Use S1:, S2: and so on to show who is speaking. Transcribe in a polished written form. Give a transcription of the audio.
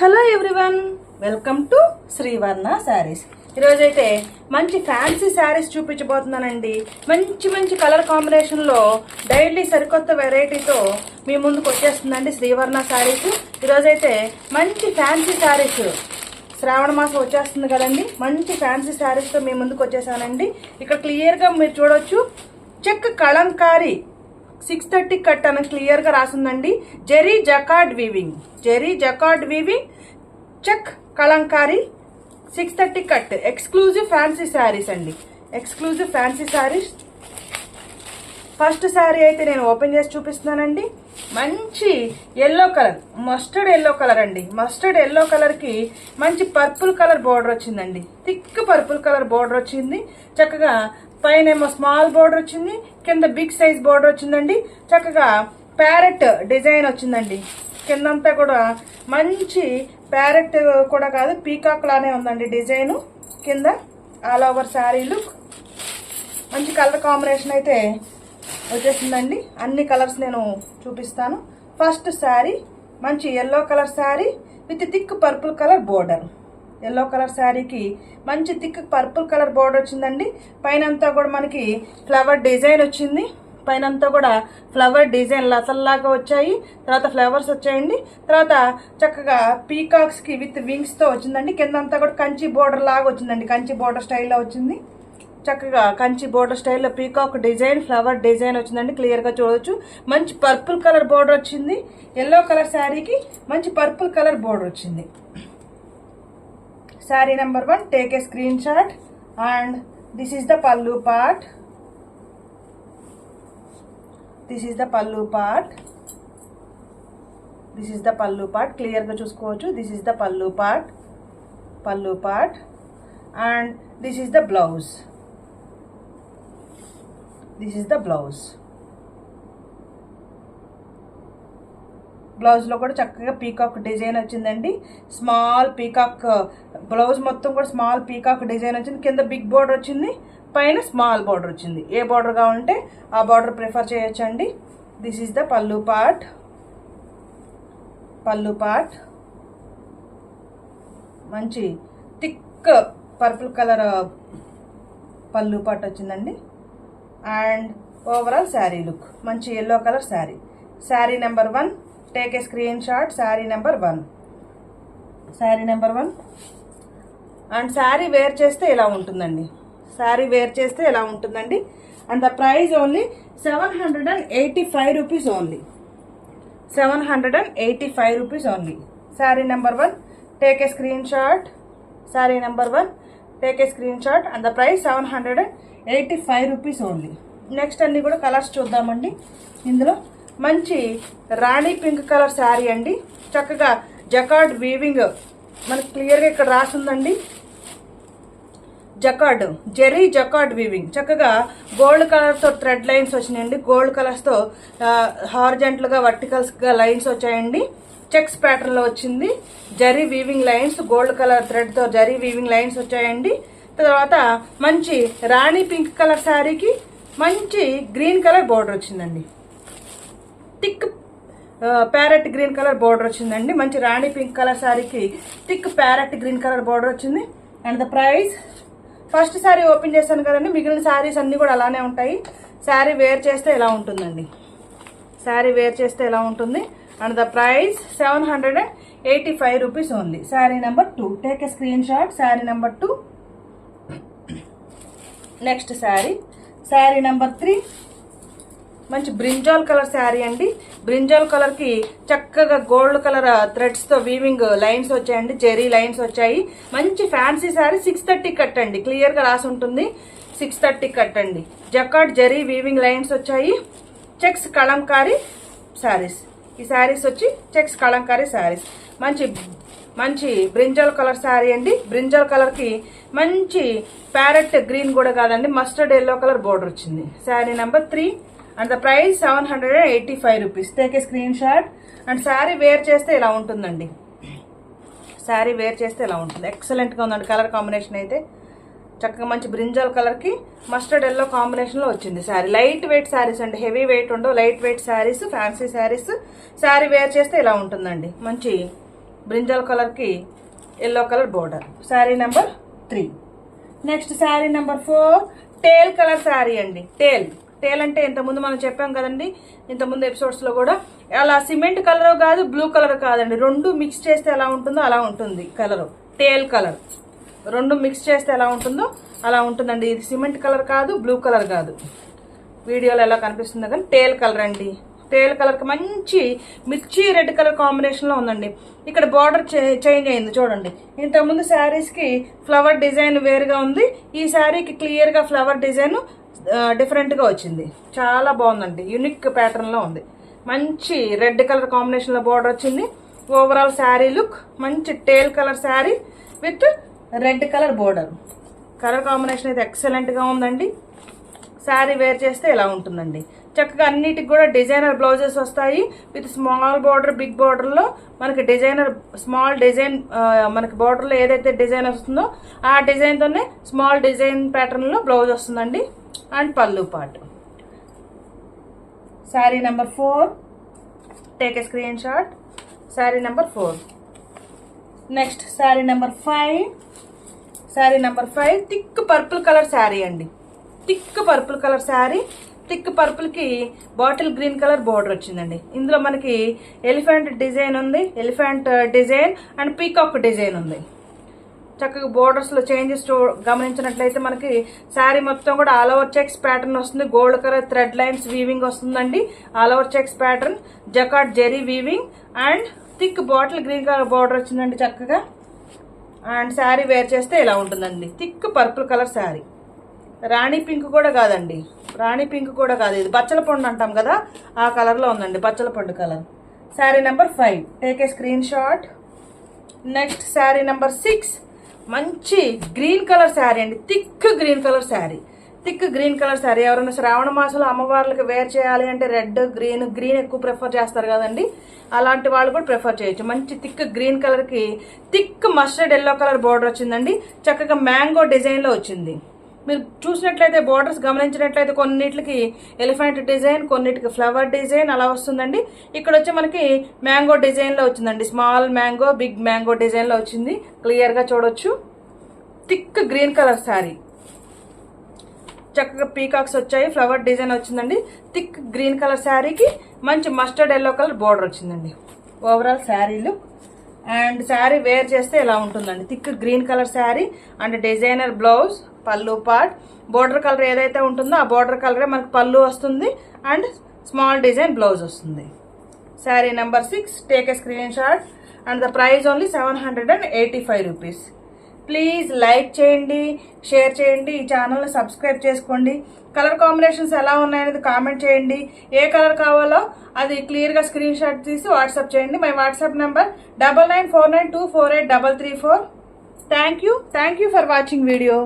S1: Hello everyone, welcome to Srivarna sarees. ఈరోజైతే మంచి fancy saris చూపించబోతున్నానండి. మంచి మంచి కలర్ కాంబినేషన్లో డైలీ సరికొత్త వెరైటీతో మీ ముందుకు వచ్చేస్తుందండి శ్రీవర్ణ శారీస్. ఈరోజైతే మంచి ఫ్యాన్సీ శారీస్, శ్రావణ మాసం వచ్చేస్తుంది కదండి, మంచి ఫ్యాన్సీ శారీస్తో మీ ముందుకు వచ్చేసానండి. ఇక్కడ క్లియర్గా మీరు చూడొచ్చు, చెక్ కలంకారీ 630 కట్ అని క్లియర్ గా రాసిందండి. Zari jacquard weaving, check kalamkari 630 cut exclusive fancy saris అండి. Exclusive fancy saris. First sari అయితే నేను ఓపెన్ చేసి చూపిస్తున్నానండి. మంచి yellow colour, mustard yellow colour అండి. మస్టర్డ్ ఎల్లో కలర్ కి మంచి పర్పుల్ కలర్ బోర్డర్ వచ్చిందండి. థిక్ పర్పుల్ కలర్ బోర్డర్ వచ్చింది. చక్కగా పైన ఏమో స్మాల్ బోర్డర్ వచ్చింది, కింద బిగ్ సైజ్ బోర్డర్ వచ్చిందండి. చక్కగా ప్యారెట్ డిజైన్ వచ్చిందండి. కిందంతా కూడా మంచి ప్యారెట్ కూడా కాదు, పీకాక్ లానే ఉందండి డిజైన్. కింద ఆల్ ఓవర్ శారీలు మంచి కలర్ కాంబినేషన్ అయితే వచ్చేసిందండి. అన్ని కలర్స్ నేను చూపిస్తాను. ఫస్ట్ శారీ మంచి yellow colour sari with thick purple colour border. Yellow colour శారీకి మంచి థిక్ పర్పుల్ కలర్ బోర్డర్ వచ్చిందండి. పైనంతా కూడా మనకి ఫ్లవర్ డిజైన్ వచ్చింది. పైనంతా కూడా ఫ్లవర్ డిజైన్ లతల్లాగా వచ్చాయి. తర్వాత ఫ్లవర్స్ వచ్చాయండి. తర్వాత చక్కగా పీకాక్స్ కి విత్ వింగ్స్ తో వచ్చిందండి. కిందంతా కూడా కంచి బోర్డర్ లాగా వచ్చిందండి. కంచి బోర్డర్ స్టైల్లో వచ్చింది. చక్కగా కంచి బోర్డర్ స్టైల్లో పీకాక్ డిజైన్, ఫ్లవర్ డిజైన్ వచ్చిందండి. క్లియర్ గా చూడవచ్చు. మంచి పర్పుల్ కలర్ బోర్డర్ వచ్చింది. ఎల్లో కలర్ శారీకి మంచి పర్పుల్ కలర్ బోర్డర్ వచ్చింది. Saree number 1, take a screenshot, and this is the pallu part. This is the pallu part. This is the pallu part. Clear ga chuskochu. This is the pallu part, and this is the blouse. This is the blouse. Blouse లో కూడా చక్కగా peacock design వచ్చిందండి. Small peacock blouse మొత్తం కూడా small peacock design వచ్చింది. కింద big border వచ్చింది, పైన స్మాల్ బోర్డర్ వచ్చింది. ఏ బోర్డర్ కావాలంటే ఆ బోర్డర్ ప్రిఫర్ చేయొచ్చండి. This is the pallu part. మంచి thick purple colour pallu part వచ్చిందండి. అండ్ ఓవరాల్ శారీ లుక్ మంచి yellow colour sari. Sari number 1, take a screenshot. Sari number 1. And sari wear చేస్తే ఇలా ఉంటుందండి. And the price only 785 rupees only. 785 rupees only. Sari number 1, take a screenshot. And the price 785 rupees only. Next అన్ని కూడా colours చూద్దామండి. ఇందులో మంచి rani pink colour sari అండి. చక్కగా జకార్డ్ వీవింగ్ మనకి క్లియర్గా ఇక్కడ రాసిందండి. Zari jacquard weaving. చక్కగా గోల్డ్ కలర్తో థ్రెడ్ లైన్స్ వచ్చినాయండి. గోల్డ్ కలర్స్తో హారిజెంటల్ గా వర్టికల్స్ గా లైన్స్ వచ్చాయండి. చెక్స్ ప్యాటర్న్ లో వచ్చింది. Zari weaving lines, gold colour thread తో జరీ వీవింగ్ లైన్స్ వచ్చాయండి. తర్వాత మంచి రాణి పింక్ కలర్ శారీకి మంచి గ్రీన్ కలర్ బోర్డర్ వచ్చిందండి. Thick parrot green colour border వచ్చిందండి. మంచి రాణి పింక్ కలర్ శారీకి thick parrot green colour border వచ్చింది. And the price, first sari open చేశాను కదండి, మిగిలిన శారీస్ అన్ని కూడా అలానే ఉంటాయి. శారీ వేర్ చేస్తే ఎలా ఉంటుందండి. And the price 785 rupees only. Sari number 2, take a screen shot. Sari number 2. Next sari number 3, మంచి బ్రింజాల్ కలర్ శారీ అండి. బ్రింజాల్ కలర్ కి చక్కగా గోల్డ్ కలర్ థ్రెడ్స్ తో వీవింగ్ లైన్స్ వచ్చాయండి. జెరీ లైన్స్ వచ్చాయి. మంచి ఫ్యాన్సీ శారీ 630 కట్ అండి. క్లియర్ గా రాసి ఉంటుంది 630 కట్ అండి. జకార్డ్ జెరీ వీవింగ్ లైన్స్ వచ్చాయి. చెక్స్ కలంకారీ శారీస్. ఈ శారీస్ వచ్చి చెక్స్ కలంకారీ శారీస్. మంచి బ్రింజాల్ కలర్ శారీ అండి. బ్రింజాల్ కలర్ కి మంచి ప్యారెట్ గ్రీన్ కూడా కాదండి, మస్టర్డ్ ఎల్లో కలర్ బోర్డర్ వచ్చింది. Sari number 3. And the price 785 rupees. Take a screenshot. And sari wear చేస్తే ఇలా ఉంటుందండి. ఎక్సలెంట్ గా ఉందండి కలర్ కాంబినేషన్ అయితే. చక్కగా మంచి బ్రింజాల్ కలర్ కి మస్టర్డ్ ఎల్లో కాంబినేషన్ లో వచ్చింది శారీ. లైట్ వెయిట్ శారీస్ అండి, హెవీ వెయిట్ ఉండవు. Light weight saris, fancy saris. Sari wear చేస్తే ఇలా ఉంటుందండి. మంచి బ్రింజాల్ కలర్కి yellow colour border. Sari number 3. Next sari number 4 teal colour sari అండి. టేల్ అంటే ఇంతకుముందు మనం చెప్పాం కదండి, ఇంతకుముందు ఎపిసోడ్స్లో కూడా. అలా సిమెంట్ కలర్ కాదు, బ్లూ కలర్ కాదండి, రెండు మిక్స్ చేస్తే ఎలా ఉంటుందో అలా ఉంటుంది కలరు. టేల్ కలర్ రెండు మిక్స్ చేస్తే ఎలా ఉంటుందో అలా ఉంటుందండి. ఇది సిమెంట్ కలర్ కాదు, బ్లూ కలర్ కాదు, వీడియోలో ఎలా కనిపిస్తుందో కానీ టేల్ కలర్ అండి. టేల్ కలర్కి మంచి మిర్చి రెడ్ కలర్ కాంబినేషన్లో ఉందండి. ఇక్కడ బార్డర్ చేంజ్ అయింది చూడండి. ఇంతకుముందు శారీస్కి ఫ్లవర్ డిజైన్ వేరుగా ఉంది, ఈ శారీకి క్లియర్గా ఫ్లవర్ డిజైన్ డిఫరెంట్గా వచ్చింది. చాలా బాగుందండి, యూనిక్ ప్యాటర్న్లో ఉంది. మంచి రెడ్ కలర్ కాంబినేషన్లో బార్డర్ వచ్చింది. ఓవరాల్ శారీ లుక్ మంచి teal colour sari with red colour border. Colour combination అయితే ఎక్సలెంట్గా ఉందండి. శారీ వేర్ చేస్తే ఇలా ఉంటుందండి. చక్కగా అన్నిటికి కూడా డిజైనర్ బ్లౌజెస్ వస్తాయి విత్ స్మాల్ బార్డర్, బిగ్ బార్డర్లో మనకి డిజైనర్ స్మాల్ డిజైన్ మనకి బార్డర్లో ఏదైతే డిజైన్ వస్తుందో ఆ డిజైన్తోనే స్మాల్ డిజైన్ ప్యాటర్న్లో బ్లౌజ్ వస్తుందండి. And pallu part. Sari number 4 take a screenshot. Sari number 4. Next sari number 5. Sari number 5 thick purple colour sari అండి. Thick purple colour sari. Thick పర్పుల్కి బాటిల్ గ్రీన్ కలర్ బోర్డర్ వచ్చిందండి. ఇందులో మనకి ఎలిఫెంట్ డిజైన్ ఉంది, elephant design and peacock design ఉంది. చక్కగా బోర్డర్స్లో చేంజెస్ గమనించినట్లయితే మనకి శారీ మొత్తం కూడా ఆల్ ఓవర్ చెక్స్ ప్యాటర్న్ వస్తుంది. Gold colour thread lines weaving వస్తుందండి. All over checks pattern, jacquard zari weaving and thick bottle green colour border వచ్చిందండి చక్కగా. అండ్ శారీ వేర్ చేస్తే ఇలా ఉంటుందండి. Thick purple colour sari. Rani pink కూడా కాదండి, రాణి పింక్ కూడా కాదు, ఇది బచ్చల పండు అంటాం కదా ఆ కలర్లో ఉందండి, బచ్చల పండు colour. Sari number 5 take a screen shot. Next sari number 6 మంచి గ్రీన్ కలర్ శారీ అండి. Thick green colour sari. Thick green colour sari. ఎవరైనా శ్రావణ మాసంలో అమ్మవార్లకి వేర్ చేయాలి అంటే రెడ్, గ్రీన్ ఎక్కువ ప్రిఫర్ చేస్తారు కదండి, అలాంటి వాళ్ళు కూడా ప్రిఫర్ చేయొచ్చు. మంచి థిక్ గ్రీన్ కలర్కి thick mustard yellow colour border వచ్చిందండి. చక్కగా మ్యాంగో డిజైన్లో వచ్చింది. మీరు చూసినట్లయితే బోర్డర్స్ గమనించినట్లయితే కొన్నిటికి ఎలిఫెంట్ డిజైన్, కొన్నిటికి ఫ్లవర్ డిజైన్ అలా వస్తుందండి. ఇక్కడ వచ్చి మనకి మ్యాంగో డిజైన్లో వచ్చిందండి. స్మాల్ మ్యాంగో, బిగ్ మ్యాంగో డిజైన్లో వచ్చింది, క్లియర్గా చూడొచ్చు. Thick green colour sari. చక్కగా పీకాక్స్ వచ్చాయి, ఫ్లవర్ డిజైన్ వచ్చిందండి. థిక్ గ్రీన్ కలర్ శారీకి మంచి మస్టర్డ్ ఎల్లో కలర్ బోర్డర్ వచ్చిందండి. Overall sari look and sari wear చేస్తే ఇలా ఉంటుందండి. Thick green colour sari and designer blouse, pallu part. Border colour ఏదైతే ఉంటుందో ఆ బోర్డర్ కలరే మనకు పళ్ళు వస్తుంది అండ్ స్మాల్ డిజైన్ బ్లౌజ్ వస్తుంది. Sari number 6 take a screenshot. And the price only 785 rupees. Please like చేయండి, షేర్ చేయండి, ఈ ఛానల్ని సబ్స్క్రైబ్ చేసుకోండి. కలర్ కాంబినేషన్స్ ఎలా ఉన్నాయనేది కామెంట్ చేయండి. ఏ కలర్ కావాలో అది క్లియర్గా స్క్రీన్ షాట్ తీసి వాట్సాప్ చేయండి. My WhatsApp number 9949248334. Thank you for watching video.